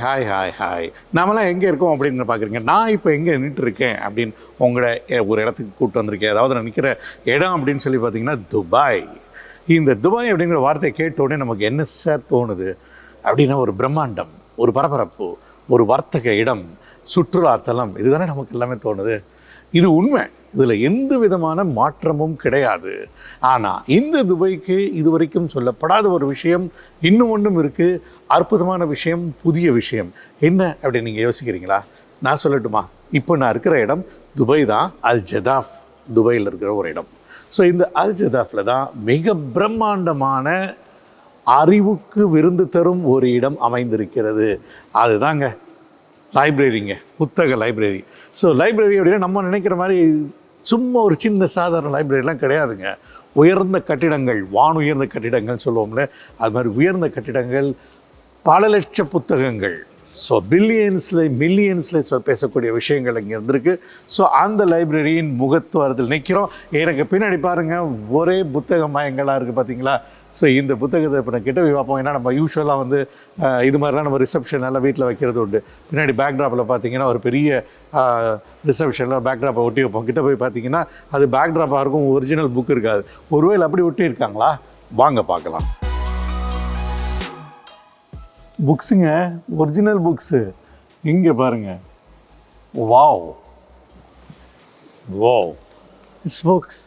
Hi நாமெல்லாம் எங்கே இருக்கோம் அப்படின்னு பார்க்குறீங்க. நான் இப்போ எங்கே நின்றுருக்கேன் அப்படின்னு உங்களை ஒரு இடத்துக்கு கூப்பிட்டு வந்திருக்கேன். அதாவது நான் நிற்கிற இடம் அப்படின்னு சொல்லி பார்த்தீங்கன்னா துபாய். இந்த துபாய் அப்படிங்கிற வார்த்தையை கேட்டோடனே நமக்கு என்ன சார் தோணுது அப்படின்னா, ஒரு பிரம்மாண்டம், ஒரு பரபரப்பு, ஒரு வர்த்தக இடம், சுற்றுலாத்தலம், இதுதானே நமக்கு எல்லாமே தோணுது. இது உண்மை, இதில் எந்த விதமான மாற்றமும் கிடையாது. ஆனால் இந்த துபாய்க்கு இதுவரைக்கும் சொல்லப்படாத ஒரு விஷயம் இன்னும் ஒன்றும் இருக்குது. அற்புதமான விஷயம், புதிய விஷயம். என்ன அப்படின்னு நீங்கள் யோசிக்கிறீங்களா? நான் சொல்லட்டுமா? இப்போ நான் இருக்கிற இடம் துபாய் தான். அல் ஜதாஃப் துபாயில் இருக்கிற ஒரு இடம். ஸோ இந்த அல் ஜதாஃபில் தான் மிக பிரம்மாண்டமான அறிவுக்கு விருந்து தரும் ஒரு இடம் அமைந்திருக்கிறது. அதுதாங்க லைப்ரரிங்க, புத்தக லைப்ரரி. ஸோ லைப்ரரி அப்படின்னா நம்ம நினைக்கிற மாதிரி சும்மா ஒரு சின்ன சாதாரண லைப்ரரிலாம் கிடையாதுங்க. உயர்ந்த கட்டிடங்கள், வானுயர்ந்த கட்டிடங்கள் சொல்லுவோம்ல, அது மாதிரி உயர்ந்த கட்டிடங்கள், பல லட்ச புத்தகங்கள். ஸோ மில்லியன்ஸில் பேசக்கூடிய விஷயங்கள் இங்கே இருந்திருக்கு. ஸோ அந்த லைப்ரரியின் முகத்துவாரத்தில் நிற்கிறோம். எனக்கு பின்னாடி பாருங்கள், ஒரே புத்தக மயங்களாக இருக்குது பார்த்தீங்களா? ஸோ இந்த புத்தகத்தை இப்போ நான் கிட்ட போய் பார்ப்போம். ஏன்னா நம்ம யூஸ்வலாக வந்து இது மாதிரிலாம் நம்ம ரிசப்ஷன் எல்லாம் வீட்டில் வைக்கிறது உண்டு. பின்னாடி பேக்ட்ராப்பில் பார்த்தீங்கன்னா ஒரு பெரிய ரிசப்ஷனில் பேக்ட்ராப்பை ஒட்டி வைப்போம். கிட்ட போய் பார்த்தீங்கன்னா அது பேக்ட்ராப்பாக இருக்கும், ஒரிஜினல் புக் இருக்காது. ஒருவேளை அப்படி ஒட்டி இருக்காங்களா? வாங்க பார்க்கலாம். புக்ஸுங்க, ஒரிஜினல் புக்ஸு இங்கே பாருங்கள். Wow wow, it's books.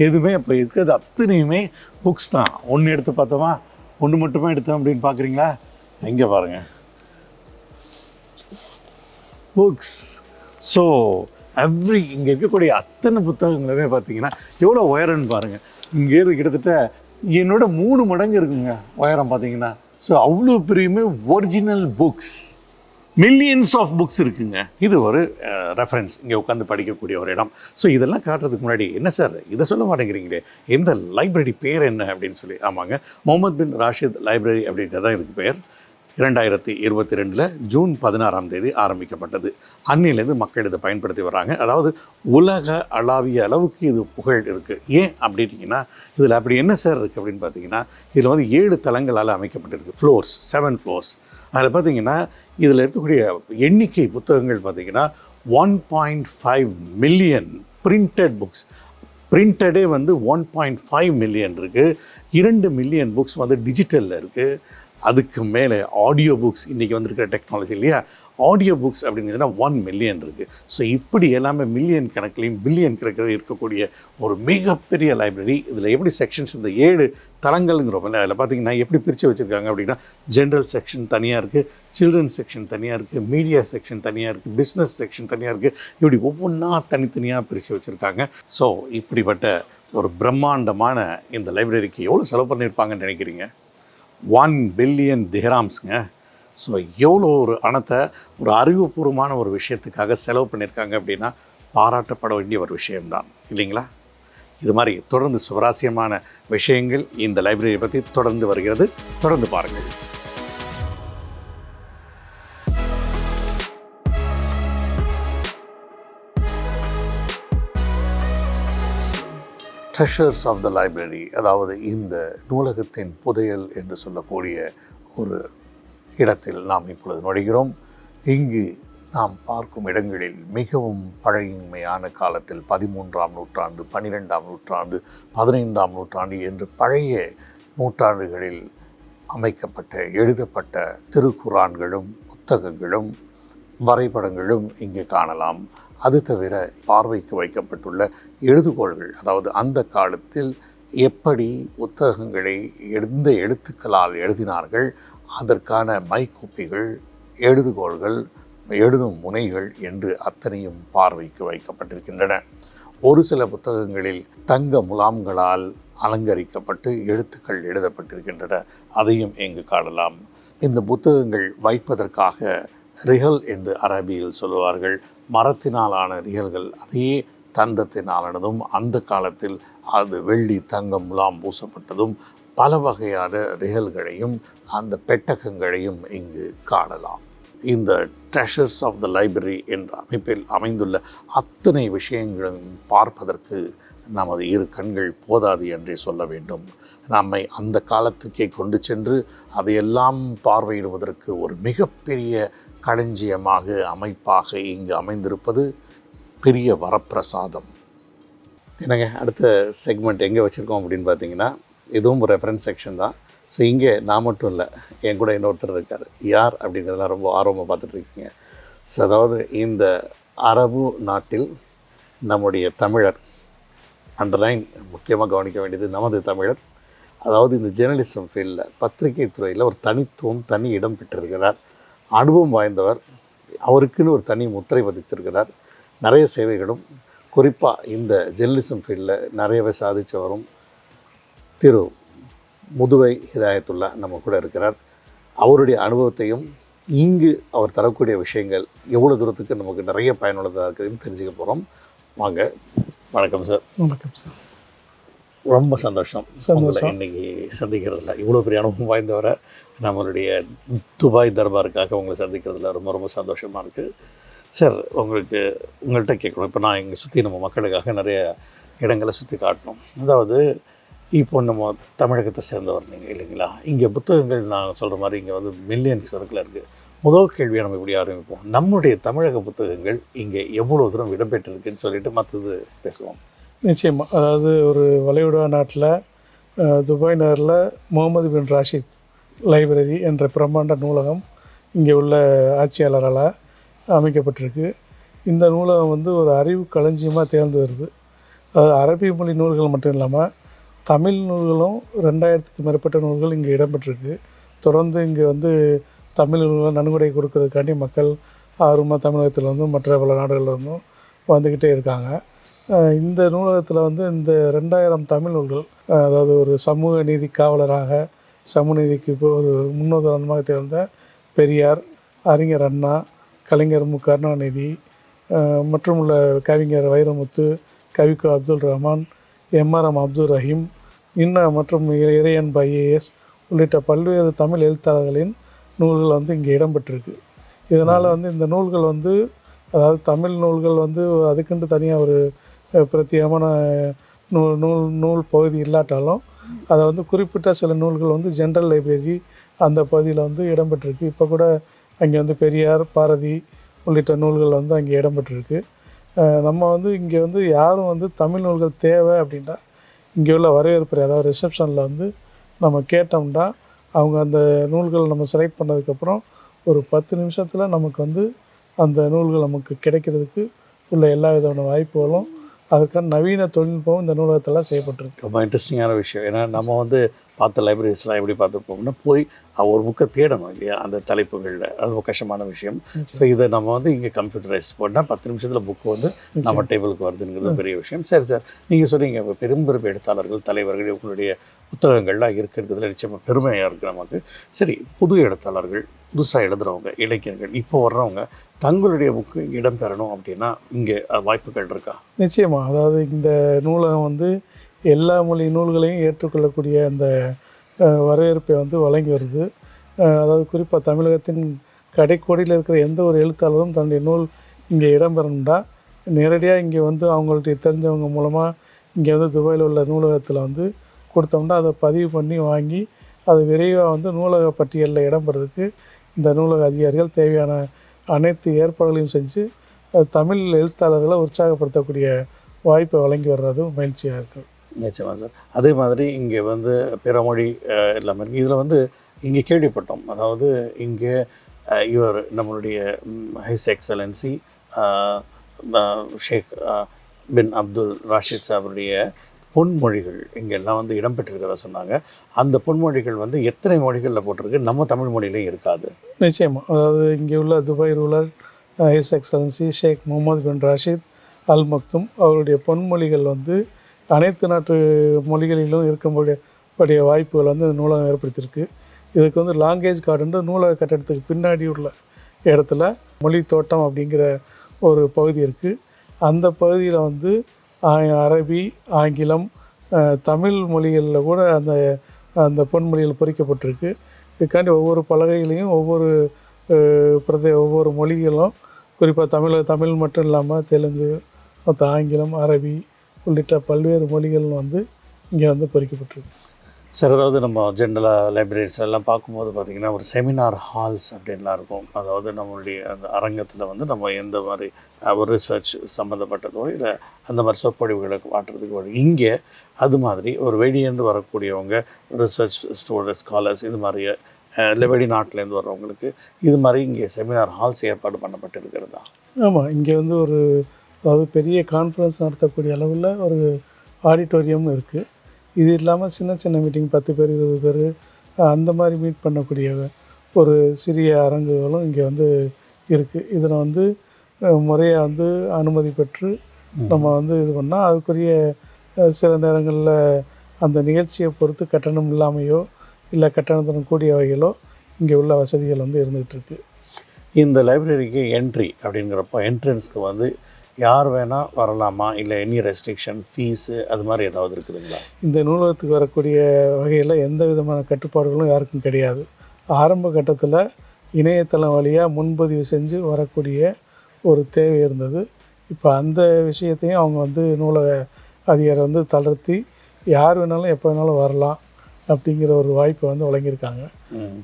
எதுவுமே இப்போ இருக்கிறது அத்தனையுமே புக்ஸ் தான். ஒன்று எடுத்து பார்த்தோமா, ஒன்று மட்டுமே எடுத்தோம் அப்படின்னு பார்க்குறீங்களா? எங்கே பாருங்கள், புக்ஸ். ஸோ இங்கே இருக்கக்கூடிய அத்தனை புத்தகங்களுமே பார்த்தீங்கன்னா எவ்வளோ உயரம்னு பாருங்கள். இங்கேருந்து கிட்டத்தட்ட என்னோட 3 மடங்கு இருக்குங்க உயரம் பார்த்தீங்கன்னா. ஸோ அவ்வளோ பெரியமே original books, millions of books இருக்குங்க. இது ஒரு ரெஃபரன்ஸ், இங்கே உட்காந்து படிக்கக்கூடிய ஒரு இடம். ஸோ இதெல்லாம் காட்டுறதுக்கு முன்னாடி, என்ன சார் இதை சொல்ல மாட்டேங்கிறீங்களே, எந்த லைப்ரரி பேர் என்ன அப்படின்னு சொல்லி. ஆமாங்க, முகமது பின் ராஷித் லைப்ரரி அப்படின்றது தான் இதுக்கு பேர். 2022 ஜூன் 16 ஆரம்பிக்கப்பட்டது. அன்னிலேருந்து மக்கள் இதை பயன்படுத்தி வர்றாங்க. அதாவது உலக அளவிய அளவுக்கு இது புகழ் இருக்குது. ஏன் அப்படின்னீங்கன்னா, இதில் அப்படி என்ன சார் இருக்குது அப்படின்னு பார்த்தீங்கன்னா, இதில் வந்து 7 தளங்களால் அமைக்கப்பட்டிருக்கு. 7 ஃப்ளோர்ஸ். அதில் பார்த்தீங்கன்னா இதில் இருக்கக்கூடிய எண்ணிக்கை புத்தகங்கள் பார்த்தீங்கன்னா 1.5 மில்லியன் பிரிண்டட் புக்ஸ். பிரிண்டடே வந்து 1.5 மில்லியன் இருக்குது. 2 மில்லியன் புக்ஸ் வந்து டிஜிட்டலில் இருக்குது. அதுக்கு மேலே ஆடியோ புக்ஸ், இன்றைக்கி வந்திருக்கிற டெக்னாலஜி இல்லையா, ஆடியோ புக்ஸ் அப்படிங்கிறதுனா 1 மில்லியன் இருக்குது. ஸோ இப்படி எல்லாமே மில்லியன் கணக்கிலையும் பில்லியன் கணக்கில் இருக்கக்கூடிய ஒரு மிகப்பெரிய லைப்ரரி. இதில் எப்படி செக்ஷன்ஸ், இந்த 7 தளங்கள்ங்கிறோம்ல, அதில் பார்த்திங்கன்னா எப்படி பிரித்து வச்சுருக்காங்க அப்படின்னா, ஜென்ரல் செக்ஷன் தனியாக இருக்குது, சில்ட்ரன்ஸ் செக்ஷன் தனியாக இருக்குது, மீடியா செக்ஷன் தனியாக இருக்குது, பிஸ்னஸ் செக்ஷன் தனியாக இருக்குது. இப்படி ஒவ்வொன்றா தனித்தனியாக பிரித்து வச்சுருக்காங்க. ஸோ இப்படிப்பட்ட ஒரு பிரம்மாண்டமான இந்த லைப்ரரிக்கு எவ்வளோ செலவு பண்ணியிருப்பாங்கன்னு நினைக்கிறீங்க? 1 பில்லியன் திஹ்ராம்ஸுங்க. ஸோ எவ்வளோ ஒரு பணத்தை ஒரு அறிவுபூர்வமான ஒரு விஷயத்துக்காக செலவு பண்ணியிருக்காங்க அப்படின்னா பாராட்டப்பட வேண்டிய ஒரு விஷயம்தான் இல்லைங்களா? இது மாதிரி தொடர்ந்து சுவாரஸ்யமான விஷயங்கள் இந்த லைப்ரரியை பற்றி தொடர்ந்து வருகிறது. தொடர்ந்து பாருங்கள். ட்ரெஷர்ஸ் ஆஃப் த லைப்ரரி, அதாவது இந்த நூலகத்தின் புதையல் என்று சொல்லக்கூடிய ஒரு இடத்தில் நாம் இப்பொழுது நுழைகிறோம். இங்கு நாம் பார்க்கும் இடங்களில் மிகவும் பழமையான காலத்தில் 13ஆம் நூற்றாண்டு, 12ஆம் நூற்றாண்டு, 15ஆம் நூற்றாண்டு என்று பழைய நூற்றாண்டுகளில் அமைக்கப்பட்ட, எழுதப்பட்ட திருக்குரான்களும் புத்தகங்களும் வரைபடங்களும் இங்கு காணலாம். அது தவிர பார்வைக்கு வைக்கப்பட்டுள்ள எழுதுகோள்கள், அதாவது அந்த காலத்தில் எப்படி புத்தகங்களை எந்த எழுத்துக்களால் எழுதினார்கள், அதற்கான மைக்கோப்பிகள், எழுதுகோள்கள், எழுதும் முனைகள் என்று அத்தனையும் பார்வைக்கு வைக்கப்பட்டிருக்கின்றன. ஒரு சில புத்தகங்களில் தங்க முலாம்களால் அலங்கரிக்கப்பட்டு எழுத்துக்கள் எழுதப்பட்டிருக்கின்றன. அதையும் இங்கு காணலாம். இந்த புத்தகங்கள் வைப்பதற்காக ரிஹல் என்று அரபியில் சொல்லுவார்கள். மரத்தினாலான ரிஹல்கள், அதே தந்தத்தினாலானதும், அந்த காலத்தில் அது வெள்ளி, தங்கம், முலாம் பூசப்பட்டதும், பல வகையான ரிஹல்களையும் அந்த பெட்டகங்களையும் இங்கு காணலாம். இந்த ட்ரெஷர்ஸ் ஆஃப் த லைப்ரரி என்ற அமைப்பில் அமைந்துள்ள அத்தனை விஷயங்களும் பார்ப்பதற்கு நமது இரு கண்கள் போதாது என்றே சொல்ல வேண்டும். நம்மை அந்த காலத்துக்கே கொண்டு சென்று அதையெல்லாம் பார்வையிடுவதற்கு ஒரு மிகப்பெரிய களஞ்சியமாக அமைப்பாக இங்கு அமைந்திருப்பது பெரிய வரப்பிரசாதம். என்னங்க, அடுத்த செக்மெண்ட் எங்கே வச்சுருக்கோம் அப்படின்னு பார்த்தீங்கன்னா, இதுவும் ஒரு ரெஃபரன்ஸ் செக்ஷன் தான். ஸோ இங்கே நான் மட்டும் இல்லை, என் கூட இன்னொருத்தர் இருக்கார். யார் அப்படிங்கிறதெல்லாம் ரொம்ப ஆர்வமாக பார்த்துட்ருக்கீங்க. ஸோ அதாவது இந்த அரபு நாட்டில் நம்முடைய தமிழர், அண்டர்லைன் முக்கியமாக கவனிக்க வேண்டியது நமது தமிழர், அதாவது இந்த ஜேர்னலிசம் ஃபீல்டில் பத்திரிகை துறையில் ஒரு தனித்துவம், தனி இடம் பெற்றிருக்கிறார். அனுபவம் வாய்ந்தவர், அவருக்குன்னு ஒரு தனி முத்திரை பதிச்சிருக்கிறார். நிறைய சேவைகளும் குறிப்பாக இந்த ஜேர்னலிசம் ஃபீல்டில் நிறையவே சாதித்து வரும் திரு முதுவை ஹிதாயத்துல்லா நம்ம கூட இருக்கிறார். அவருடைய அனுபவத்தையும் இங்கு அவர் தரக்கூடிய விஷயங்கள் எவ்வளோ தூரத்துக்கு நமக்கு நிறைய பயனுள்ளதாக இருக்குதுன்னு தெரிஞ்சுக்க போகிறோம். வாங்க. வணக்கம் சார். வணக்கம் சார். ரொம்ப சந்தோஷம் இன்றைக்கி சந்திக்கிறதுல. இவ்வளோ பெரிய அனுபவம் வாய்ந்தவரை நம்மளுடைய துபாய் தர்பாருக்காக உங்களை சந்திக்கிறதுல ரொம்ப ரொம்ப சந்தோஷமாக இருக்குது சார். உங்கள்கிட்ட கேட்கணும். இப்போ நான் இங்கே சுற்றி நம்ம மக்களுக்காக நிறைய இடங்களை சுற்றி காட்டணும். அதாவது இப்போ நம்ம தமிழகத்தை சேர்ந்தவர் நீங்கள் இல்லைங்களா? இங்கே புத்தகங்கள் நான் சொல்கிற மாதிரி இங்கே வந்து மில்லியன்ஸ் கணக்கில் இருக்குது. முதல் கேள்வியை நம்ம இப்படி ஆரம்பிப்போம். நம்முடைய தமிழக புத்தகங்கள் இங்கே எவ்வளோ தூரம் இடம்பெற்றிருக்குன்னு சொல்லிட்டு மற்றது பேசுவோம். நிச்சயமாக. அதாவது ஒரு வளைகுடா நாட்டில் துபாய் நகரில் முகமது பின் ராஷித் லைப்ரரி என்ற பிரம்மாண்ட நூலகம் இங்கே உள்ள ஆட்சியாளரால் அமைக்கப்பட்டிருக்கு. இந்த நூலகம் வந்து ஒரு அறிவு களஞ்சியமாக தேர்ந்து வருது. அதாவது அரபி மொழி நூல்கள் மட்டும் இல்லாமல் தமிழ் நூல்களும் 2000க்கு மேற்பட்ட நூல்கள் இங்கே இடம்பெற்றிருக்கு. தொடர்ந்து இங்கே வந்து தமிழ் நூல்கள் நன்கொடை கொடுக்கறதுக்காண்டி மக்கள் ஆர்வமாக தமிழகத்தில் வந்து மற்ற பல நாடுகளில் இருந்தும் வந்துக்கிட்டே இருக்காங்க. இந்த நூலகத்தில் வந்து இந்த 2000 தமிழ் நூல்கள், அதாவது ஒரு சமூக நீதி காவலராக, சமூக நீதிக்கு இப்போ ஒரு முன்னுதாரணமாக திகழ்ந்த பெரியார், அறிஞர் அண்ணா, கலைஞர் மு கருணாநிதி மற்றும் உள்ள கவிஞர் வைரமுத்து, கவிக்கோ அப்துல் ரஹ்மான், எம்ஆர்எம் அப்துல் ரஹீம், மற்றும் இறையன்பு ஐஏஎஸ் உள்ளிட்ட பல்வேறு தமிழ் எழுத்தாளர்களின் நூல்கள் வந்து இங்கே இடம்பெற்றிருக்கு. இதனால் வந்து இந்த நூல்கள் வந்து, அதாவது தமிழ் நூல்கள் வந்து அதுக்குன்ட்டு தனியாக ஒரு பிரத்யேகமான நூல் பகுதி இல்லாட்டாலும் அதை வந்து குறிப்பிட்ட சில நூல்கள் வந்து ஜென்ரல் லைப்ரரி அந்த பகுதியில் வந்து இடம்பெற்றிருக்கு. இப்போ கூட அங்கே வந்து பெரியார், பாரதி உள்ளிட்ட நூல்கள் வந்து அங்கே இடம்பெற்றிருக்கு. நம்ம வந்து இங்கே வந்து யாரும் வந்து தமிழ் நூல்கள் தேவை அப்படின்னா இங்கே உள்ள வரவேற்பு, அதாவது ரிசப்ஷனில் வந்து நம்ம கேட்டோம்னா அவங்க அந்த நூல்கள் நம்ம செலக்ட் பண்ணதுக்கப்புறம் ஒரு 10 நிமிஷத்தில் நமக்கு வந்து அந்த நூல்கள் நமக்கு கிடைக்கிறதுக்கு உள்ள எல்லா விதமான வாய்ப்புகளும் அதுக்கான நவீன தொழில்நுட்பம் இந்த நூலகத்தில் செய்யப்பட்டிருக்கு. ரொம்ப இன்ட்ரெஸ்டிங்கான விஷயம். ஏன்னா நம்ம வந்து பார்த்த லைப்ரரிஸ்லாம் எப்படி பார்த்துருப்போம்னா போய் ஒரு புக்கை தேடணும் இல்லையா, அந்த தலைப்புகளில். அது ரொம்ப கஷ்டமான விஷயம். ஸோ இதை நம்ம வந்து இங்கே கம்ப்யூட்டரைஸ் போட்டால் 10 நிமிஷத்தில் புக்கு வந்து நம்ம டேபிளுக்கு வருதுங்கிறது பெரிய விஷயம். சரி சார், நீங்கள் சொன்னீங்க இப்போ பெரும் எழுத்தாளர்கள், தலைவர்கள், உங்களுடைய புத்தகங்கள்லாம் இருக்கிறதுல நிச்சயமாக பெருமையாக இருக்குது நமக்கு. சரி, புது எழுத்தாளர்கள், புதுசாக எழுதுகிறவங்க, இளைஞர்கள், இப்போ வர்றவங்க தங்களுடைய புக்கு இடம்பெறணும் அப்படின்னா இங்கே வாய்ப்புகள் இருக்கா? நிச்சயமாக. அதாவது இந்த நூலகம் வந்து எல்லா மொழி நூல்களையும் ஏற்றுக்கொள்ளக்கூடிய அந்த வரவேற்பை வந்து வழங்கி வருது. அதாவது குறிப்பாக தமிழகத்தின் கடைக்கோடியில் இருக்கிற எந்த ஒரு எழுத்தாளரும் தன்னுடைய நூல் இங்கே இடம்பெறணும்னா நேரடியாக இங்கே வந்து அவங்கள்ட்ட தெரிஞ்சவங்க மூலமாக இங்கே வந்து துபாயில் உள்ள நூலகத்தில் வந்து கொடுத்தோம்னா அதை பதிவு பண்ணி வாங்கி அது விரைவாக வந்து நூலக பட்டியலில் இடம்பெறதுக்கு இந்த நூலக அதிகாரிகள் தேவையான அனைத்து ஏற்பாடுகளையும் செஞ்சு தமிழ் எழுத்தாளர்களை உற்சாகப்படுத்தக்கூடிய வாய்ப்பை வழங்கி வர்றது மகிழ்ச்சியாக இருக்குது. நிச்சயமாக சார். அதே மாதிரி இங்கே வந்து பிறமொழி எல்லாமே இருக்குது. இதில் வந்து இங்கே கேள்விப்பட்டோம், அதாவது இங்கே இவர் நம்மளுடைய ஹிஸ் எக்ஸலன்சி ஷேக் பின் அப்துல் ராஷித் சாருடைய பொன்மொழிகள் இங்கெல்லாம் வந்து இடம்பெற்றிருக்கிறதா சொன்னாங்க. அந்த பொன்மொழிகள் வந்து எத்தனை மொழிகளில் போட்டிருக்கு? நம்ம தமிழ் மொழியிலையும் இருக்காது. நிச்சயமாக. அதாவது இங்கே உள்ள துபாய் ரூலர் ஹிஸ் எக்ஸலன்சி ஷேக் முகமது பின் ராஷித் அல் மக்தும் அவருடைய பொன்மொழிகள் வந்து அனைத்து நாட்டு மொழிகளிலும் இருக்கக்கூடிய வாய்ப்புகள் வந்து நூலகம் ஏற்படுத்தியிருக்கு. இதுக்கு வந்து லாங்குவேஜ் கார்டுன்ற நூலக கட்டடத்துக்கு பின்னாடி உள்ள இடத்துல மொழி தோட்டம் அப்படிங்கிற ஒரு பகுதி இருக்குது. அந்த பகுதியில் வந்து அரபி, ஆங்கிலம், தமிழ் மொழிகளில் கூட அந்த பொன்மொழிகள் பொறிக்கப்பட்டிருக்கு. இதுக்காண்டி ஒவ்வொரு பலகையிலையும் ஒவ்வொரு மொழிகளும், குறிப்பாக தமிழ் மட்டும் இல்லாமல் தெலுங்கு, மற்ற ஆங்கிலம், அரபி, உள்ளிட்ட பல்வேறு மொழிகள் வந்து இங்கே வந்து பொறிக்கப்பட்டிருக்கு. சார், அதாவது நம்ம ஜென்ரலாக லைப்ரரிஸ் எல்லாம் பார்க்கும்போது பார்த்திங்கன்னா ஒரு செமினார் ஹால்ஸ் அப்படின்லாம் இருக்கும். அதாவது நம்மளுடைய அந்த அரங்கத்தில் வந்து நம்ம எந்த மாதிரி ஒரு ரிசர்ச் சம்மந்தப்பட்டதோ இல்லை அந்த மாதிரி சொற்பொழிவுகளுக்கு மாற்றுறதுக்கு வரும். இங்கே அது மாதிரி ஒரு வெளியேந்து வரக்கூடியவங்க ரிசர்ச் ஸ்டூடெண்ட்ஸ் ஸ்காலர்ஸ் இது மாதிரி இல்லை வெளிநாட்டிலேருந்து வர்றவங்களுக்கு இது மாதிரி இங்கே செமினார் ஹால்ஸ் ஏற்பாடு பண்ணப்பட்டிருக்கிறதா? ஆமாம், இங்கே வந்து அதாவது பெரிய கான்ஃபரன்ஸ் நடத்தக்கூடிய அளவில் ஒரு ஆடிட்டோரியம் இருக்குது. இது இல்லாமல் சின்ன சின்ன மீட்டிங் 10 பேர் 20 பேர் அந்த மாதிரி மீட் பண்ணக்கூடிய ஒரு சிறிய அரங்குகளும் இங்கே வந்து இருக்குது. இதில் வந்து முறையாக வந்து அனுமதி பெற்று நம்ம வந்து இது பண்ணால் அதுக்குரிய சில நேரங்களில் அந்த நிகழ்ச்சியை பொறுத்து கட்டணம் இல்லாமையோ இல்லை கட்டணத்துடன் கூடிய வகையிலோ இங்கே உள்ள வசதிகள் வந்து இருந்துகிட்டு இருக்குது. இந்த லைப்ரரிக்கு என்ட்ரி அப்படிங்கிறப்போ என்ட்ரன்ஸ்க்கு வந்து யார் வேணால் வரலாமா, இல்லை எனி ரெஸ்ட்ரிக்ஷன் ஃபீஸு அது மாதிரி ஏதாவது இருக்குதுங்களா? இந்த நூலகத்துக்கு வரக்கூடிய வகையில் எந்த விதமான கட்டுப்பாடுகளும் யாருக்கும் கிடையாது. ஆரம்ப கட்டத்தில் இணையதளம் வழியாக முன்பதிவு செஞ்சு வரக்கூடிய ஒரு தேவை இருந்தது. இப்போ அந்த விஷயத்தையும் அவங்க வந்து நூலக அதிகாரி வந்து தளர்த்தி யார் வேணாலும் எப்போ வேணாலும் வரலாம் அப்படிங்கிற ஒரு வாய்ப்பை வந்து வழங்கியிருக்காங்க.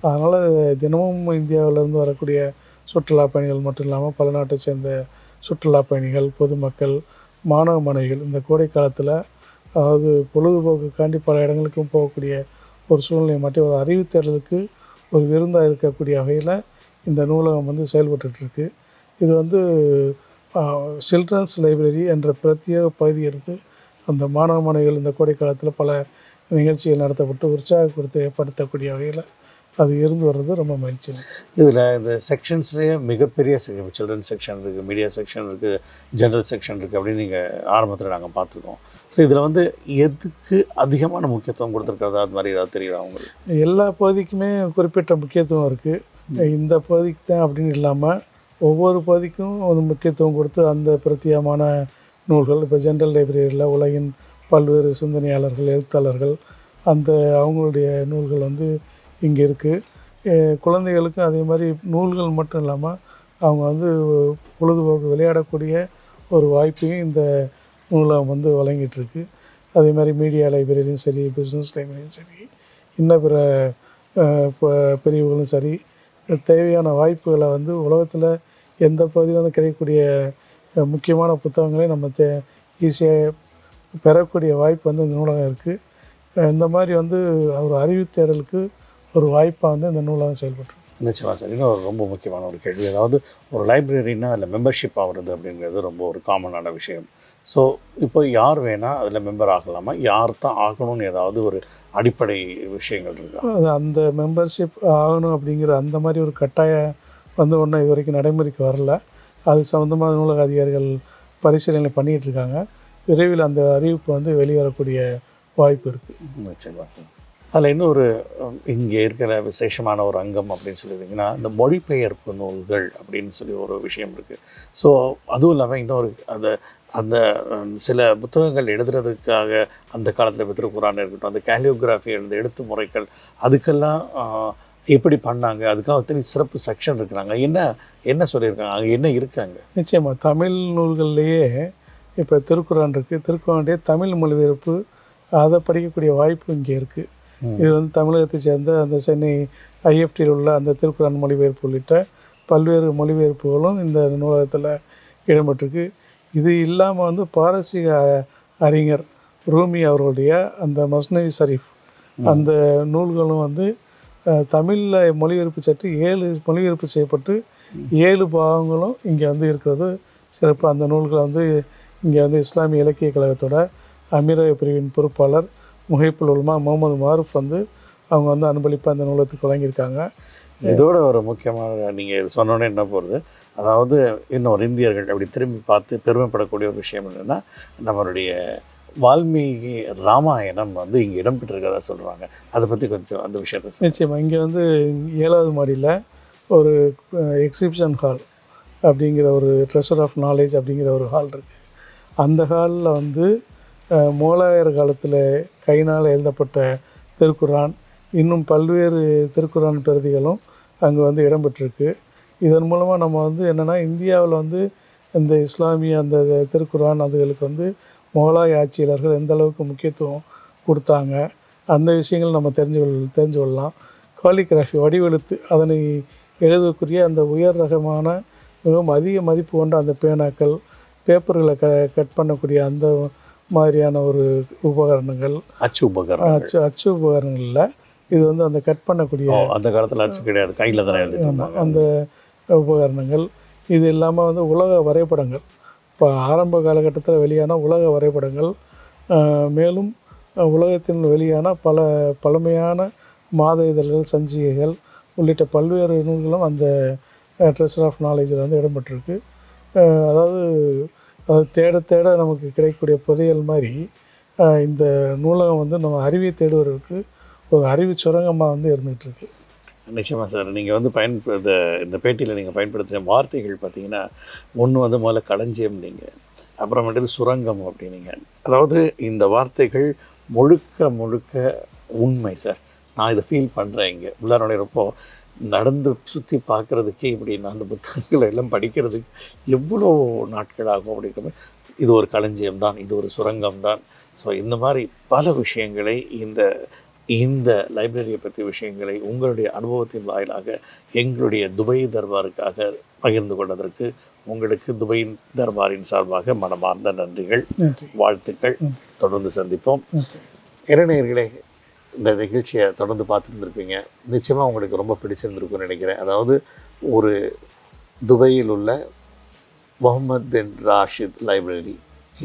அதனால் தினமும் இந்தியாவிலேருந்து வரக்கூடிய சுற்றுலா பயணிகள் மட்டும் இல்லாமல் பல நாட்டை சேர்ந்த சுற்றுலா பயணிகள், பொதுமக்கள், மாணவ மாணவிகள் இந்த கோடை காலத்தில் அதாவது பொழுதுபோக்குக்காண்டி பல இடங்களுக்கும் போகக்கூடிய ஒரு சூழ்நிலை மட்டும் ஒரு அறிவு தேடலுக்கு ஒரு விருந்தாக இருக்கக்கூடிய வகையில் இந்த நூலகம் வந்து செயல்பட்டுருக்கு. இது வந்து சில்ட்ரன்ஸ் லைப்ரரி என்ற பிரத்யேக பகுதி இருந்து அந்த மாணவ மாணவிகள் இந்த கோடை காலத்தில் பல நிகழ்ச்சிகள் நடத்தப்பட்டு உற்சாகப்படுத்தக்கூடிய வகையில் அது இருந்து வர்றது ரொம்ப மகிழ்ச்சி. இதில் இந்த செக்ஷன்ஸ்லேயே மிகப்பெரிய சில்ட்ரன்ஸ் செக்ஷன் இருக்குது, மீடியா செக்ஷன் இருக்குது, ஜென்ரல் செக்ஷன் இருக்குது அப்படின்னு நீங்கள் ஆரம்பத்தில் நாங்கள் பார்த்துருக்கோம். ஸோ இதில் வந்து எதுக்கு அதிகமான முக்கியத்துவம் கொடுத்துருக்கிறதா அது மாதிரி ஏதாவது தெரியுதா உங்களுக்கு? எல்லா பகுதிக்குமே குறிப்பிட்ட முக்கியத்துவம் இருக்குது. இந்த பகுதிக்கு தான் அப்படின்னு இல்லாமல் ஒவ்வொரு பகுதிக்கும் ஒரு முக்கியத்துவம் கொடுத்து அந்த பிரத்யேகமான நூல்கள் இப்போ ஜென்ரல் லைப்ரரியில் உலகின் பல்வேறு சிந்தனையாளர்கள், எழுத்தாளர்கள் அந்த அவங்களுடைய நூல்கள் வந்து இங்கே இருக்குது. குழந்தைகளுக்கும் அதே மாதிரி நூல்கள் மட்டும் இல்லாமல் அவங்க வந்து பொழுதுபோக்கு விளையாடக்கூடிய ஒரு வாய்ப்பையும் இந்த நூலகம் வந்து வழங்கிட்டுருக்கு. அதே மாதிரி மீடியா லைப்ரரியும் சரி, பிஸ்னஸ் லைப்ரரியும் சரி, இன்னும் பிற பிரிவுகளும் சரி தேவையான வாய்ப்புகளை வந்து உலகத்தில் எந்த பகுதியில் வந்து கிடைக்கக்கூடிய முக்கியமான புத்தகங்களை நம்ம ஈஸியாக பெறக்கூடிய வாய்ப்பு வந்து இந்த நூலகம் இருக்குது. இந்த மாதிரி வந்து ஒரு அறிவு தேடலுக்கு ஒரு வாய்ப்பாக வந்து இந்த நூலகம் செயல்பட்டு. நிச்சயமாக சார். இன்னும் ஒரு ரொம்ப முக்கியமான ஒரு கேள்வி, அதாவது ஒரு லைப்ரரின்னா அதில் மெம்பர்ஷிப் ஆகிறது அப்படிங்கிறது ரொம்ப ஒரு காமனான விஷயம். ஸோ இப்போ யார் வேணால் அதில் மெம்பர் ஆகலாமா, யார் தான் ஆகணும்னு ஏதாவது ஒரு அடிப்படை விஷயங்கள் இருக்கா? அந்த மெம்பர்ஷிப் ஆகணும் அப்படிங்கிற அந்த மாதிரி ஒரு கட்டாயம் வந்து ஒன்றும் இது வரைக்கும் நடைமுறைக்கு வரல. அது சம்மந்தமாக நூலக அதிகாரிகள் பரிசீலனை பண்ணிகிட்டு இருக்காங்க. விரைவில் அந்த அறிவிப்பு வந்து வெளிவரக்கூடிய வாய்ப்பு இருக்குது. நிச்சயமாக சார். அதில் இன்னொரு இங்கே இருக்கிற விசேஷமான ஒரு அங்கம் அப்படின்னு சொல்லியிருந்தீங்கன்னா இந்த மொழிபெயர்ப்பு நூல்கள் அப்படின்னு சொல்லி ஒரு விஷயம் இருக்குது. ஸோ அதுவும் இல்லாமல் இன்னொரு அந்த சில புத்தகங்கள் எழுதுறதுக்காக அந்த காலத்தில் திருக்குரான் இருக்கட்டும், அந்த கேலியோகிராஃபி எழுத எழுத்து முறைகள் அதுக்கெல்லாம் எப்படி பண்ணாங்க, அதுக்காக ஒருத்தனி சிறப்பு செக்ஷன் இருக்கிறாங்க. என்ன சொல்லியிருக்காங்க, அங்கே என்ன இருக்காங்க? நிச்சயமாக தமிழ் நூல்கள்லேயே இப்போ திருக்குரான் இருக்குது. திருக்குறானுடைய தமிழ் மொழிபெயர்ப்பு அதை படிக்கக்கூடிய வாய்ப்பு இங்கே இருக்குது. இது வந்து தமிழகத்தை சேர்ந்த அந்த சென்னை ஐஎஃப்டியில் உள்ள அந்த திருக்குறான் மொழிபெயர்ப்பு உள்ளிட்ட பல்வேறு மொழிபெயர்ப்புகளும் இந்த நூலகத்தில் இடம்பெற்றிருக்கு. இது இல்லாமல் வந்து பாரசீக அறிஞர் ரூமி அவர்களுடைய அந்த மஸ்னவி ஷரீஃப் அந்த நூல்களும் வந்து தமிழில் மொழிபெயர்ப்பு சற்று 7 மொழிபெயர்ப்பு செய்யப்பட்டு 7 பாகங்களும் இங்கே வந்து இருக்கிறது சிறப்பு. அந்த நூல்களை வந்து இங்கே வந்து இஸ்லாமிய இலக்கிய கழகத்தோட அமீரக பிரிவின் பொறுப்பாளர் முஹைப்புல் உலமா முகமது மாரூஃப் வந்து அவங்க வந்து அன்பளிப்பாக அந்த நூலகத்துக்கு வழங்கியிருக்காங்க. இதோட ஒரு முக்கியமான நீங்கள் இது சொன்னோன்னே என்ன போகிறது, அதாவது இன்னொரு இந்தியர்கள் அப்படி திரும்பி பார்த்து பெருமைப்படக்கூடிய ஒரு விஷயம் என்னென்னா நம்மளுடைய வால்மீகி ராமாயணம் வந்து இங்கே இடம்பெற்றிருக்கிறதா சொல்கிறாங்க. அதை பற்றி கொஞ்சம் அந்த விஷயத்தை. நிச்சயமாக இங்கே வந்து 7வது மாடியில் ஒரு எக்ஸிபிஷன் ஹால் அப்படிங்கிற ஒரு ட்ரெஷர் ஆஃப் நாலேஜ் அப்படிங்கிற ஒரு ஹால் இருக்குது. அந்த ஹாலில் வந்து மோலாயர் காலத்தில் கையினால் எழுதப்பட்ட திருக்குரான் இன்னும் பல்வேறு திருக்குரான் பிரதிகளும் அங்கே வந்து இடம்பெற்றிருக்கு. இதன் மூலமாக நம்ம வந்து என்னென்னா இந்தியாவில் வந்து இந்த இஸ்லாமிய அந்த திருக்குரான் அதுகளுக்கு வந்து முகலாய ஆட்சியாளர்கள் எந்த அளவுக்கு முக்கியத்துவம் கொடுத்தாங்க, அந்த விஷயங்கள் நம்ம தெரிஞ்சு கொள்ளலாம். காலிகிராஃபி வடிவெழுத்து, அதனை எழுதக்கூடிய அந்த உயர் ரகமான மிகவும் அதிக மதிப்பு கொண்ட அந்த பேனாக்கள், பேப்பர்களை கட் பண்ணக்கூடிய அந்த மாதிரியான ஒரு உபகரணங்கள், அச்சு உபகரணம். அச்சு உபகரணங்களில் இது வந்து அந்த கட் பண்ணக்கூடிய அந்த காலத்தில் அச்சு கிடையாது, கையில் தானே எழுதிட்டு அந்த உபகரணங்கள். இது இல்லாமல் வந்து உலக வரைபடங்கள், இப்போ ஆரம்ப காலகட்டத்தில் வெளியான உலக வரைபடங்கள், மேலும் உலகத்தில் வெளியான பல பழமையான மாத இதழ்கள், சஞ்சிகைகள் உள்ளிட்ட பல்வேறு நூல்களும் அந்த ட்ரெஷர் ஆஃப் நாலேஜில் வந்து இடம்பெற்றிருக்கு. அதாவது தேட தேட நமக்கு கிடைக்கக்கூடிய புதையல் மாதிரி இந்த நூலகம் வந்து நம்ம அறிவை தேடுவதற்கு ஒரு அறிவு சுரங்கமாக வந்து இருந்துகிட்ருக்கு. நிச்சயமாக சார். நீங்கள் வந்து இந்த பேட்டியில் நீங்கள் பயன்படுத்தின வார்த்தைகள் பார்த்தீங்கன்னா, ஒன்று வந்து முதல்ல களஞ்சியம், நீங்கள் அப்புறமேட்டு சுரங்கம் அப்படின்னீங்க. அதாவது இந்த வார்த்தைகள் முழுக்க உண்மை சார். நான் இதை ஃபீல் பண்ணுறேன். இங்கே உள்ளார நுழையிறப்போ நடந்து சுற்றி பார்க்குறதுக்கே இப்படின்னா அந்த புத்தகங்களை எல்லாம் படிக்கிறதுக்கு எவ்வளோ நாட்கள் ஆகும் அப்படிங்கிற இது ஒரு களஞ்சியம் தான், இது ஒரு சுரங்கம் தான். ஸோ இந்த மாதிரி பல விஷயங்களை இந்த லைப்ரரியை பற்றி விஷயங்களை உங்களுடைய அனுபவத்தின் வாயிலாக எங்களுடைய துபை தர்பாருக்காக பகிர்ந்து கொண்டதற்கு உங்களுக்கு துபை தர்பாரின் சார்பாக மனமார்ந்த நன்றிகள், வாழ்த்துக்கள். தொடர்ந்து சந்திப்போம். இளைஞர்களே, இந்த நிகழ்ச்சியை தொடர்ந்து பார்த்துருந்துருப்பீங்க. நிச்சயமாக உங்களுக்கு ரொம்ப பிடிச்சிருந்துருக்குன்னு நினைக்கிறேன். அதாவது ஒரு துபையில் உள்ள முகமது பின் ராஷித் லைப்ரரி,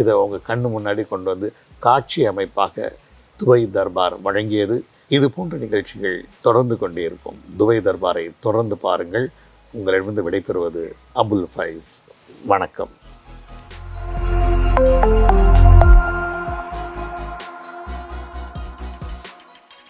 இதை உங்கள் கண்ணு முன்னாடி கொண்டு வந்து காட்சி அமைப்பாக துபை தர்பார் வழங்கியது. இது போன்ற நிகழ்ச்சிகள் தொடர்ந்து கொண்டே இருக்கும். துபை தர்பாரை தொடர்ந்து பாருங்கள். உங்களிடமிருந்து விடைபெறுவது அபுல் ஃபைஸ். வணக்கம்.